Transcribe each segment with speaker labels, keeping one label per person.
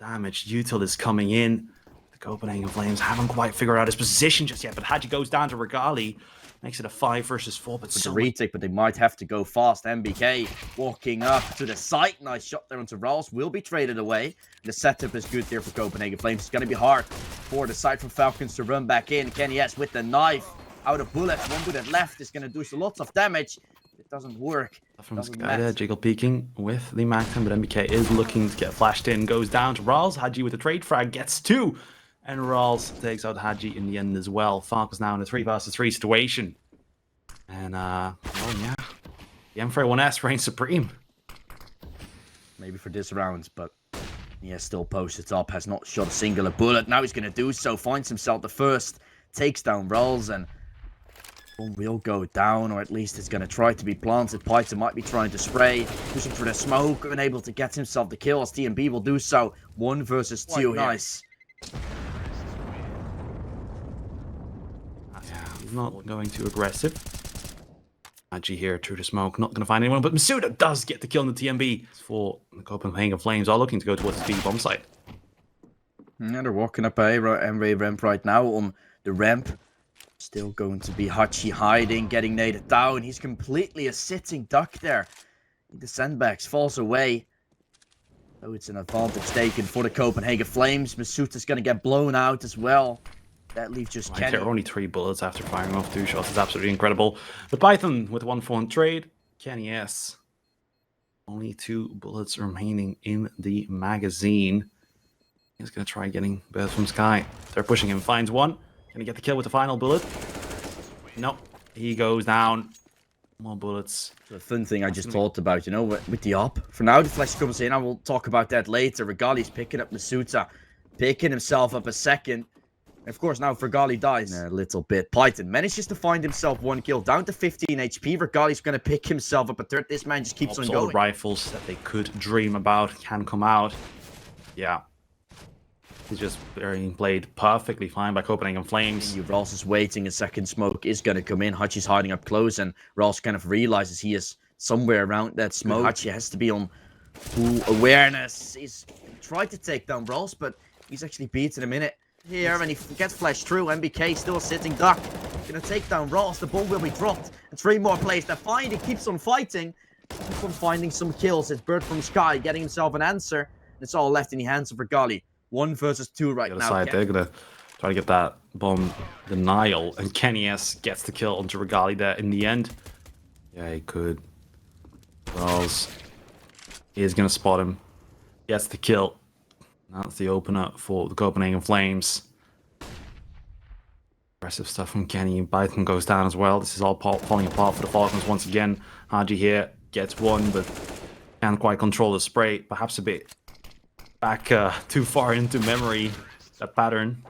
Speaker 1: damage. Util is coming in. The Copenhagen Flames haven't quite figured out his position just yet, but HiGHLiGHTS goes down to Regali. Makes it a 5 versus 4, but
Speaker 2: the retake, but they might have to go fast. MBK walking up to the site. Nice shot there onto Ralls. Will be traded away. The setup is good there for Copenhagen Flames. It's going to be hard for the side from Falcons to run back in. kennyS with the knife. Out of bullets. 1 bullet left is going to do lots of damage. It doesn't work.
Speaker 1: From Sky there, Jiggle peeking with the Magnum, but MBK is looking to get flashed in. Goes down to Ralls. HiGHLiGHTS with the trade frag gets 2. And Ralls takes out HiGHLiGHTS in the end as well. Falcons now in a 3 versus 3 situation. And, well, yeah. The M41S reigns supreme.
Speaker 2: Maybe for this round, but yeah, still posted up. Has not shot a singular bullet. Now he's going to do so. Finds himself the first. Takes down Rolls, and one will go down, or at least it's going to try to be planted. Python might be trying to spray. Pushing for the smoke. Unable to get himself the kill, as TMB will do so. 1 versus 2. Nice.
Speaker 1: Yeah, not going too aggressive. HiGHLiGHTS here through the smoke, not going to find anyone, but Masuda does get the kill in the TMB for the Copenhagen Flames, are looking to go towards the B bomb site.
Speaker 2: Yeah, they're walking up a ramp right now on the ramp. Still going to be HiGHLiGHTS hiding, getting naded down. He's completely a sitting duck there. The sandbags falls away. Oh, it's an advantage taken for the Copenhagen Flames. Masuda's going to get blown out as well. That leaves just Kenny.
Speaker 1: There are only 3 bullets after firing off 2 shots. It's absolutely incredible. The Python with 1-4 trade. kennyS. Only 2 bullets remaining in the magazine. He's going to try getting Birth from Sky. They're pushing him. Finds 1. Going to get the kill with the final bullet. Nope. He goes down. More bullets.
Speaker 2: The fun thing I just thought about, you know, with the op. For now, the flash comes in. I will talk about that later. Regali's picking up Masuda. Picking himself up a second. Of course, now Regali dies a little bit. Python manages to find himself 1 kill, down to 15 HP. Regali's going to pick himself up a third. This man just keeps on going.
Speaker 1: All the rifles that they could dream about can come out. Yeah. He's just being played perfectly fine by Copenhagen Flames.
Speaker 2: Ross is waiting. A second smoke is going to come in. HiGHLiGHTS hiding up close, and Ross kind of realizes he is somewhere around that smoke. HiGHLiGHTS has to be on full awareness. He's tried to take down Ross, but he's actually beaten him in it. Here, and he gets flashed through. MBK still a sitting duck. Gonna take down Ross. The ball will be dropped. And 3 more players that find. He keeps on fighting. Keeps on finding some kills. It's Bird from Sky getting himself an answer. It's all left in the hands of Regali. 1 versus 2 right now.
Speaker 1: They're gonna try to get that bomb denial, and kennyS gets the kill onto Regali there in the end. Yeah, he could. Wells is gonna spot him. Gets the kill. That's the opener for the Copenhagen Flames. Aggressive stuff from Kenny. Python goes down as well. This is all falling apart for the Falcons once again. HiGHLiGHTS here gets 1, but can't quite control the spray. Perhaps a bit back too far into memory, that pattern.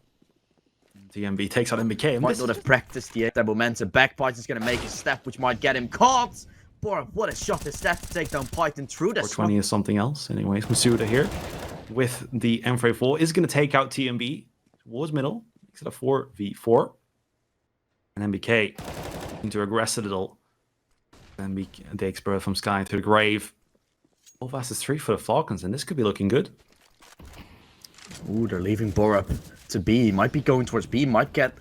Speaker 1: TMB takes out MBK.
Speaker 2: Might not have practiced yet. That momentum back. Python's going to make a step, which might get him caught. Boy, what a shot is that to take down Python through the
Speaker 1: 420 is something else. Anyways, Masuda here with the M4 is going to take out TMB towards middle. Makes it a 4v4. And MBK into aggress a little. MBK takes Birth from Sky to the grave. 4 versus 3 for the Falcons, and this could be looking good.
Speaker 2: Ooh, they're leaving Borup to B. Might be going towards B. Might get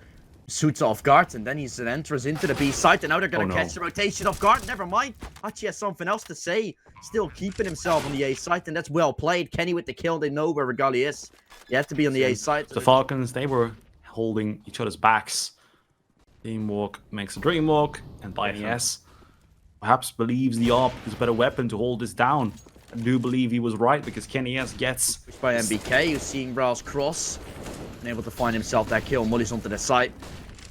Speaker 2: Suits off guard, and then he enters into the B site, and now they're going to catch the rotation off guard. Never mind. Hachi has something else to say. Still keeping himself on the A site, and that's well played. Kenny with the kill. They know where Regali is. He had to be on the A site.
Speaker 1: The Falcons, they were holding each other's backs. Teamwork makes a dream walk, and kennyS perhaps believes the AWP is a better weapon to hold this down. I do believe he was right, because kennyS gets
Speaker 2: pushed by MBK, who's seeing Brow's cross, and able to find himself that kill. Mully's onto the site.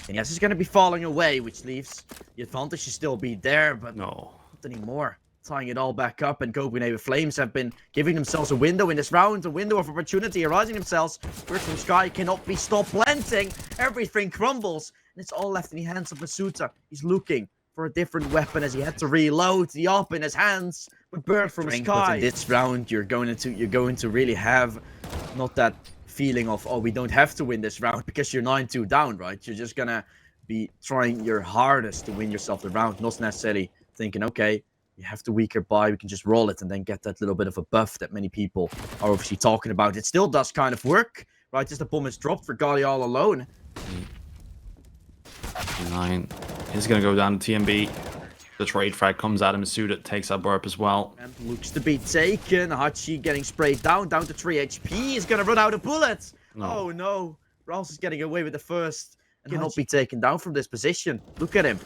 Speaker 2: kennyS is going to be falling away, which leaves the advantage to still be there, but
Speaker 1: not
Speaker 2: anymore. Tying it all back up, and Copenhagen Flames have been giving themselves a window in this round, a window of opportunity arising themselves. Bird from Sky cannot be stopped planting. Everything crumbles, and it's all left in the hands of Masuda. He's looking for a different weapon as he had to reload the AWP in his hands. But Bird from Sky. But in this round, you're going to really have not that feeling of, oh, we don't have to win this round, because you're 9-2 down, right? You're just gonna be trying your hardest to win yourself the round, not necessarily thinking, okay, we have the weaker buy, we can just roll it and then get that little bit of a buff that many people are obviously talking about. It still does kind of work, right? Just the bomb is dropped for Gali all alone.
Speaker 1: 9 is going to go down to TMB. The trade frag comes at him, suited, takes out burp as well.
Speaker 2: And looks to be taken. Hachi getting sprayed down to 3 HP. He's going to run out of bullets.
Speaker 1: No.
Speaker 2: Oh no. Rouse is getting away with the first. And cannot be taken down from this position. Look at him.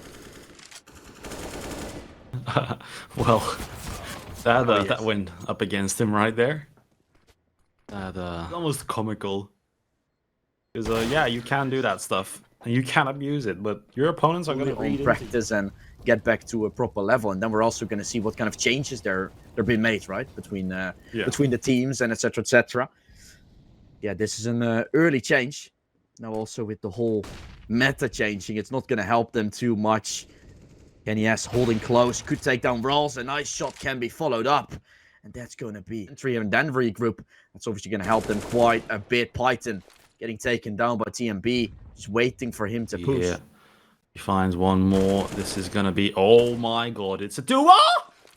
Speaker 1: Well, that went up against him right there. That almost comical. Because yeah, you can do that stuff and you can abuse it, but your opponents are going to
Speaker 2: practice and get back to a proper level. And then we're also going to see what kind of changes they're being made, right, between the teams and etc. etc. Yeah, this is an early change. Now also with the whole meta changing, it's not going to help them too much. kennyS holding close, could take down Rawls. A nice shot can be followed up. And that's going to be entry and then regroup. That's obviously going to help them quite a bit. Python getting taken down by TMB. Just waiting for him to push.
Speaker 1: Yeah. He finds one more. This is going to be... Oh my god, it's a duo!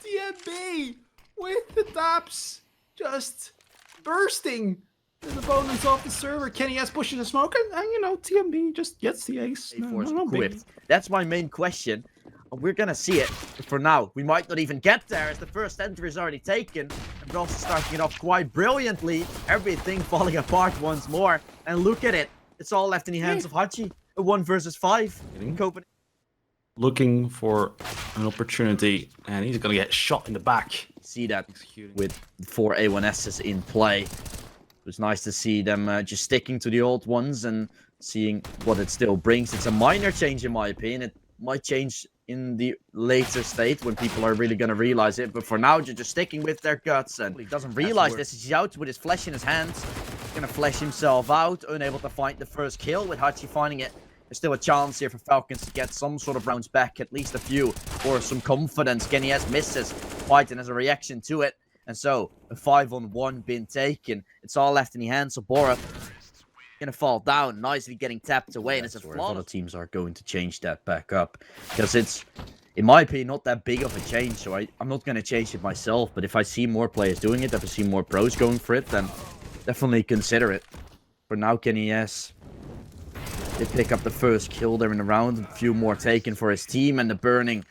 Speaker 1: TMB with the taps just bursting his opponents off the server. kennyS pushes a smoke and you know, TMB just gets the ace.
Speaker 2: That's my main question. We're gonna see it, but for now, we might not even get there as the first entry is already taken. And we're also starting it off quite brilliantly. Everything falling apart once more. And look at it. It's all left in the hands of Hachi. A 1 versus 5 in Copenhagen.
Speaker 1: Looking for an opportunity, and he's gonna get shot in the back.
Speaker 2: See that with 4 A1Ss in play. It was nice to see them just sticking to the old ones and seeing what it still brings. It's a minor change in my opinion. It might change in the later state when people are really going to realize it. But for now, they're just sticking with their guts. And he doesn't realize this. He's out with his flesh in his hands. He's going to flesh himself out. Unable to find the first kill with Hachi finding it. There's still a chance here for Falcons to get some sort of rounds back. At least a few. Or some confidence. kennyS misses. Python as a reaction to it. And so, a 5-on-1 been taken. It's all left in the hands of Borup. Gonna fall down, nicely getting tapped away, and it's a flaw. A lot of teams are going to change that back up. Because it's, in my opinion, not that big of a change. So I'm not gonna change it myself. But if I see more players doing it, if I see more pros going for it, then definitely consider it. For now, kennyS did pick up the first kill there in the round. A few more taken for his team, and the burning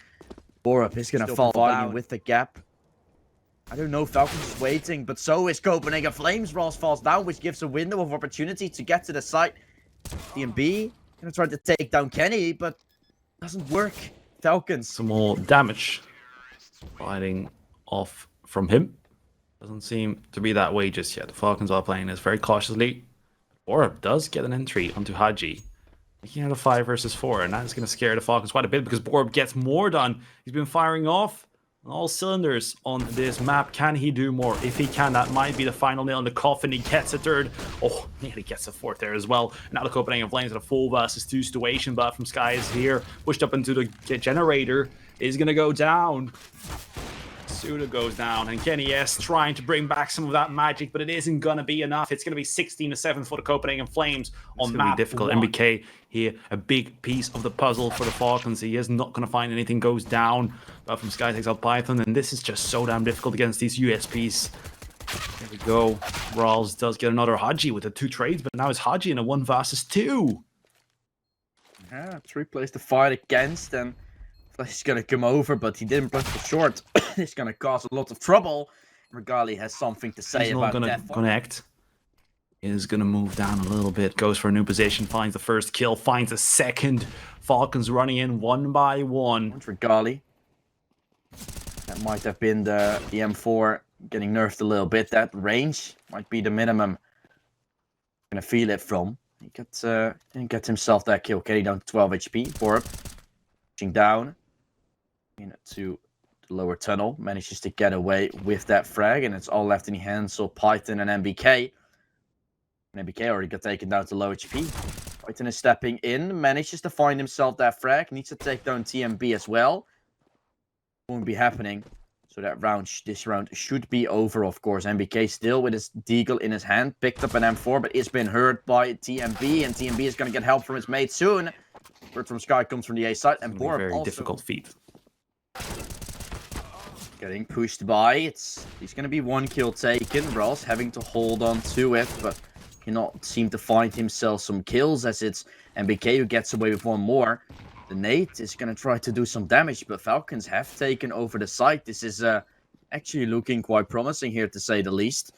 Speaker 2: Borup is gonna fall down with the gap. I don't know, Falcons is waiting, but so is Copenhagen Flames. Ross falls down, which gives a window of opportunity to get to the site. DMB gonna try to take down Kenny, but doesn't work. Falcons.
Speaker 1: Some more damage fighting off from him. Doesn't seem to be that way just yet. The Falcons are playing this very cautiously. Borup does get an entry onto Haji, making it a 5 versus 4, and that's going to scare the Falcons quite a bit because Borup gets more done. He's been firing off all cylinders on this map. Can he do more? If he can, that might be the final nail in the coffin. He gets a third. Oh, nearly gets a fourth there as well. Now the Copenhagen Flames at a 4 versus 2 situation, but from Sky is here, pushed up into the generator, is going to go down. Suda goes down, and kennyS trying to bring back some of that magic, but it isn't going to be enough. It's going to be 16-7 for the Copenhagen Flames on map. Difficult. MBK here, a big piece of the puzzle for the Falcons. He is not going to find anything, goes down. But from Sky takes out Python, and this is just so damn difficult against these USPs. There we go. Rawls does get another Haji with the 2 trades, but now it's Haji in a 1 versus 2.
Speaker 2: Yeah, 3 plays to fight against, and he's going to come over, but he didn't press the short. It's going to cause a lot of trouble. Regali has something to say about that. He's not going to connect.
Speaker 1: Is going to move down a little bit. Goes for a new position. Finds the first kill. Finds a second. Falcons running in 1 by 1.
Speaker 2: Regali. That might have been the M4 getting nerfed a little bit. That range might be the minimum. Going to feel it from. He didn't get himself that kill. Kenny down to 12 HP. Borup pushing down into the lower tunnel, manages to get away with that frag, and it's all left in the hands of Python and MBK. And MBK already got taken down to low HP. Python is stepping in, manages to find himself that frag, needs to take down TMB as well. Won't be happening, so that this round should be over, of course. MBK still with his deagle in his hand, picked up an M4, but it's been hurt by TMB, and TMB is going to get help from his mate soon. Word from Sky comes from the A side, and Borup
Speaker 1: very
Speaker 2: also
Speaker 1: difficult feat.
Speaker 2: Getting pushed by. He's going to be one kill taken. Ross having to hold on to it, but cannot seem to find himself some kills as it's MBK who gets away with one more. The nade is going to try to do some damage, but Falcons have taken over the site. This is actually looking quite promising here, to say the least.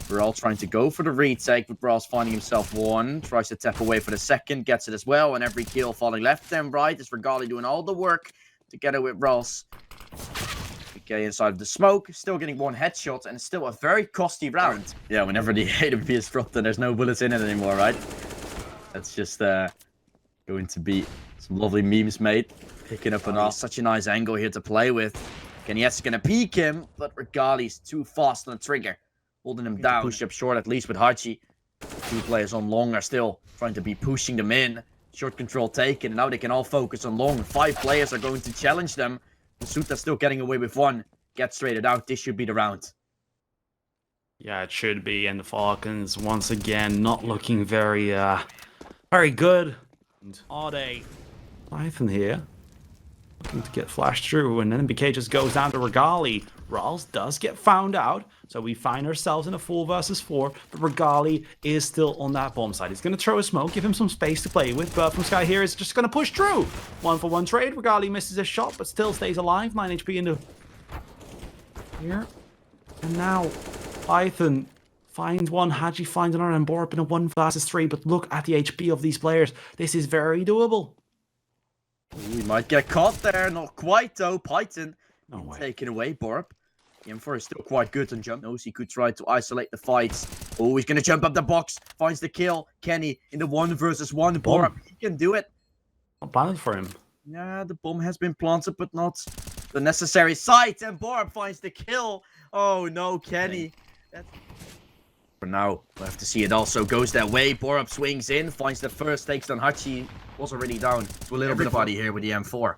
Speaker 2: We're all trying to go for the retake, but Ross finding himself one. Tries to tap away for the second, gets it as well, and every kill falling left and right. It's HiGHLiGHTS doing all the work together with Ross. Okay, inside of the smoke, still getting one headshot, and it's still a very costly round. Yeah, whenever the AWP is dropped and there's no bullets in it anymore, right? That's just going to be some lovely memes made. Picking up such a nice angle here to play with. kennyS is going to peek him, but HiGHLiGHTS too fast on the trigger. Holding him down. Push up short, at least with Hachi. Two players on long are still trying to be pushing them in. Short control taken, and now they can all focus on long. 5 players are going to challenge them. Masuta still getting away with one. Gets traded out. This should be the round.
Speaker 1: Yeah, it should be. And the Falcons, once again, not looking very good. Are they? Python here. Looking to get flashed through, and then MBK just goes down to HiGHLiGHTS. Rawls does get found out, so we find ourselves in a 4 versus 4, but HiGHLiGHTS is still on that bomb side. He's going to throw a smoke, give him some space to play with, but from Sky here is just going to push through. 1-for-1 trade. HiGHLiGHTS misses a shot, but still stays alive. 9 HP into here. And now Python finds one, Haji finds another, and Borup in a 1 versus 3, but look at the HP of these players. This is very doable.
Speaker 2: We might get caught there. Not quite, though. Python taken away. Borup. The M4 is still quite good on jump. Knows he could try to isolate the fights. Oh, he's going to jump up the box. Finds the kill. Kenny in the 1 versus 1. Borup, he can do it.
Speaker 1: Not bad for him.
Speaker 2: Yeah, the bomb has been planted, but not the necessary sight. And Borup finds the kill. Oh, no, Kenny. For now, we'll have to see it also goes that way. Borup swings in, finds the first, takes down Hachi. Was already down to a little bit of body here with the M4.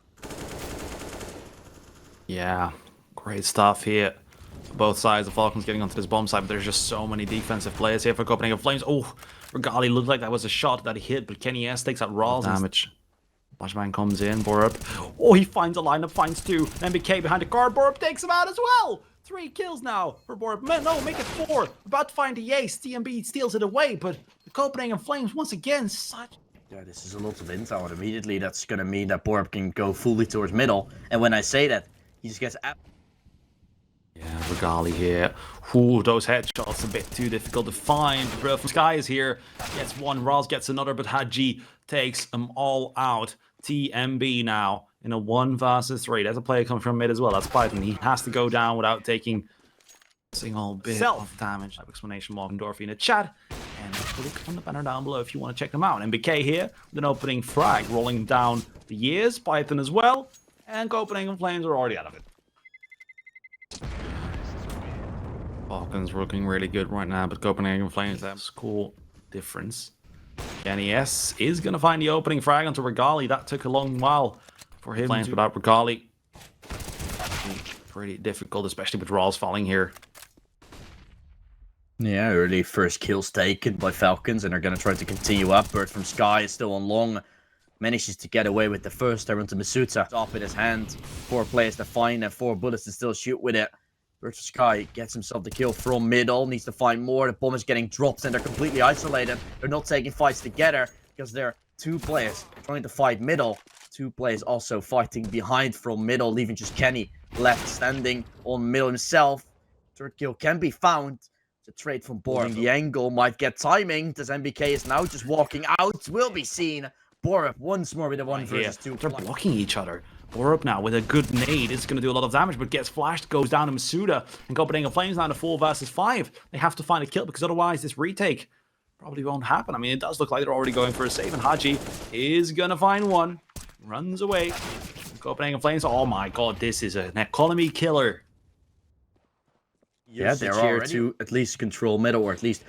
Speaker 1: Yeah, great stuff here. Both sides, the Falcons getting onto this bomb side, but there's just so many defensive players here for Copenhagen Flames. Oh, HiGHLiGHTS looked like that was a shot that he hit, but kennyS takes out Rawls damage. Flashbang comes in, Borup. Oh, he finds a lineup, finds 2. MBK behind the car, Borup takes him out as well. 3 kills now for Borup. No, make it 4. About to find the ace. TMB steals it away, but the Copenhagen Flames once again such...
Speaker 2: Yeah, this is a lot of intel, and immediately that's going to mean that Borup can go fully towards middle. And when I say that, he just gets...
Speaker 1: Yeah, HiGHLiGHTS here. Ooh, those headshots a bit too difficult to find. Bro from Sky is here. Gets one, Rawls gets another, but Haji takes them all out. TMB now in a 1 versus 3. There's a player coming from mid as well. That's Python. He has to go down without taking a single bit of damage. Explanation mark from Dorothy in the chat. And click on the banner down below if you want to check them out. MBK here with an opening frag rolling down the years. Python as well. And Copenhagen Flames are already out of it. Falcons looking really good right now, but Copenhagen Flames, that's cool difference. kennyS is going to find the opening frag onto HiGHLiGHTS. That took a long while for him. Flames without HiGHLiGHTS. Pretty difficult, especially with Rawls falling here.
Speaker 2: Yeah, early first kills taken by Falcons, and they're going to try to continue up. Bird from Sky is still on long. Manages to get away with the first turn to Masuta. Off in his hand. 4 players to find and 4 bullets to still shoot with it. Bird from Sky gets himself the kill from middle. Needs to find more. The bomb is getting dropped and they're completely isolated. They're not taking fights together because they're 2 players trying to fight middle. 2 players also fighting behind from middle, leaving just Kenny left standing on middle himself. 3rd kill can be found. The trade from Borup. The angle might get timing. As MBK is now just walking out. Will be seen. Borup once more with a 1 versus 2.
Speaker 1: They're blocking each other. Borup now with a good nade is going to do a lot of damage, but gets flashed, goes down to Masuta, and Copenhagen Flames down to 4 versus 5. They have to find a kill because otherwise this retake probably won't happen. I mean, it does look like they're already going for a save, and Haji is going to find one. Runs away. Copenhagen Flames, oh my god, this is an economy killer.
Speaker 2: Yeah, they're here to at least control middle, or at least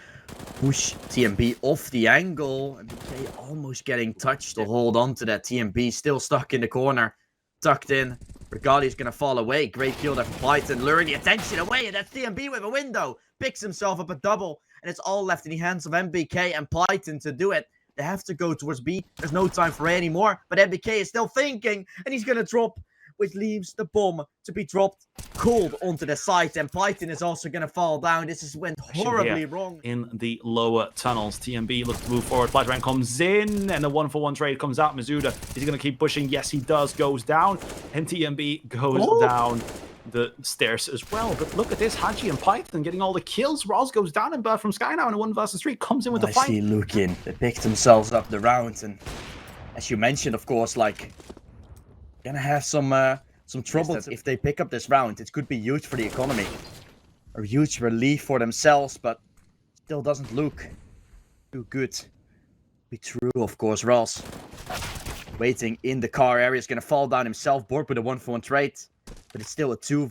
Speaker 2: push TMB off the angle. MBK almost getting touched to hold on to that. TMB still stuck in the corner, tucked in. HiGHLiGHTS is going to fall away. Great kill there for Python, luring the attention away, and that's TMB with a window. Picks himself up a double, and it's all left in the hands of MBK and Python to do it. They have to go towards B. There's no time for A anymore, but MBK is still thinking, and he's going to drop which leaves the bomb to be dropped cold onto the side. And Python is also going to fall down. This went horribly wrong.
Speaker 1: In the lower tunnels, TMB looks to move forward. Flashbang comes in, and a 1-for-1 trade comes out. Mizuda, is he going to keep pushing? Yes, he does. Goes down, and TMB goes down the stairs as well. But look at this, Haji and Python getting all the kills. Roz goes down, and Bird from Sky now in a 1 versus 3 comes in with the fight.
Speaker 2: Nicely looking. They picked themselves up the round, and as you mentioned, of course, like, gonna have some trouble if they pick up this round. It could be huge for the economy, a huge relief for themselves, but still doesn't look too good. Be true, of course. Ross waiting in the car area is gonna fall down himself. Board with a 1-for-1 trade, but it's still a 2.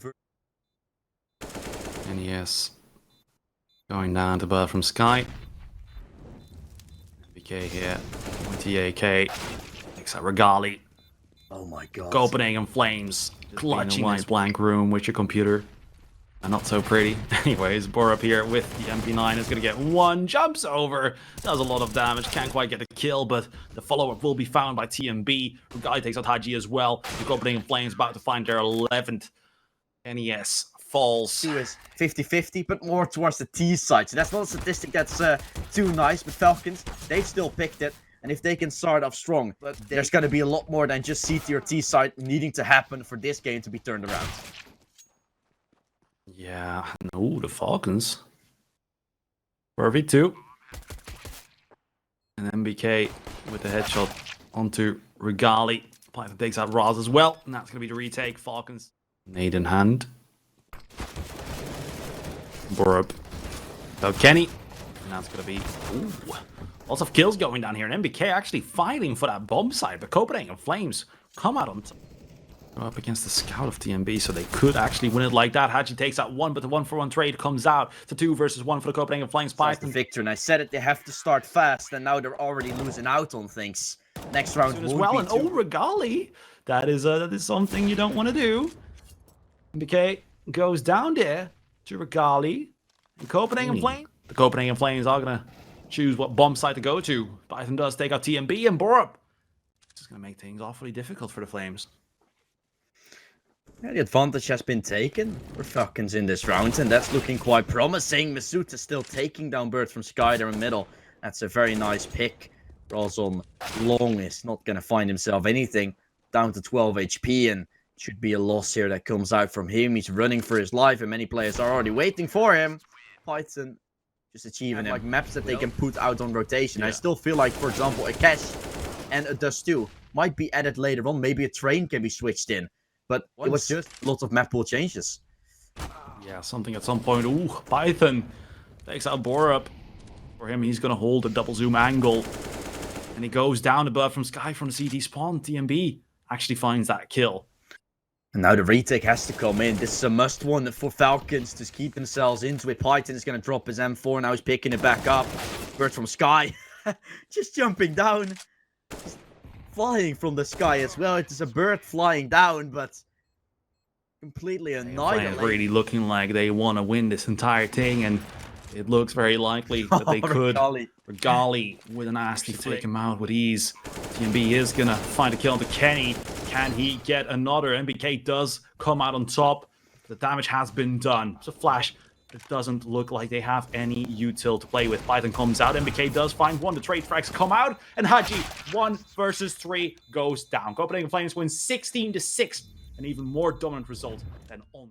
Speaker 1: And yes, going down to Bird from Sky. BK here, 20 AK, takes out Regali.
Speaker 2: Oh my god.
Speaker 1: Opening in flames, clutching this blank room with your computer. Not so pretty. Anyways, Borup here with the MP9 is going to get one, jumps over, does a lot of damage, can't quite get the kill, but the follow-up will be found by TMB. Regali takes out Haji as well. The Opening in flames about to find their 11th. NES falls.
Speaker 2: 2 is 50-50, but more towards the T side. So that's not a statistic that's too nice, but Falcons, they've still picked it. And if they can start off strong, there's going to be a lot more than just CT or T side needing to happen for this game to be turned around.
Speaker 1: Yeah, no, the Falcons. 4v2. And MBK with the headshot onto Regali. Python takes out Roz as well. And that's going to be the retake. Falcons. Nade in hand. Borup. So Kenny. And that's going to be... Ooh. Lots of kills going down here, and MBK actually fighting for that bomb side, but Copenhagen and Flames come out on top. Up against the scout of TMB, so they could actually win it like that. Haji takes out 1, but the 1-for-1 trade comes out to 2 versus 1 for the Copenhagen Flames. Python.
Speaker 2: Victor, and I said it, they have to start fast, and now they're already losing out on things. Next round
Speaker 1: as well, and oh, Regali, that is something you don't want to do. MBK goes down there to Regali, and Copenhagen Flames. The Copenhagen Flames are gonna choose what bomb site to go to. Python does take out TMB and Borup. This is going to make things awfully difficult for the Flames.
Speaker 2: Yeah, the advantage has been taken for Falcons in this round, and that's looking quite promising. Masuta still taking down Bird from Sky there in the middle. That's a very nice pick. Rolls on long is not going to find himself anything. Down to 12 HP, and should be a loss here that comes out from him. He's running for his life, and many players are already waiting for him. Python just achieving like maps that they can put out on rotation. I still feel like, for example, a Cash and a Dust 2 might be added later on. Maybe a Train can be switched in. But it was just lots of map pool changes.
Speaker 1: Yeah, something at some point. Ooh, Python takes out Borup. For him, he's going to hold a double zoom angle. And he goes down above from Sky from the CD spawn. TMB actually finds that kill.
Speaker 2: And now the retake has to come in. This is a must one for Falcons to keep themselves into it. Python is going to drop his M4. Now he's picking it back up. Bird from Sky. Just jumping down. Just flying from the sky as well. It is a bird flying down, but completely annihilated.
Speaker 1: Really looking like they want to win this entire thing, and it looks very likely that they could. Regali with a nasty take him out with ease. TMB is going to find a kill onto Kenny. Can he get another? MBK does come out on top. The damage has been done. It's a flash. It doesn't look like they have any util to play with. Python comes out. MBK does find one. The trade frags come out. And Haji, 1 versus 3, goes down. Copenhagen Flames win 16-6. An even more dominant result than on.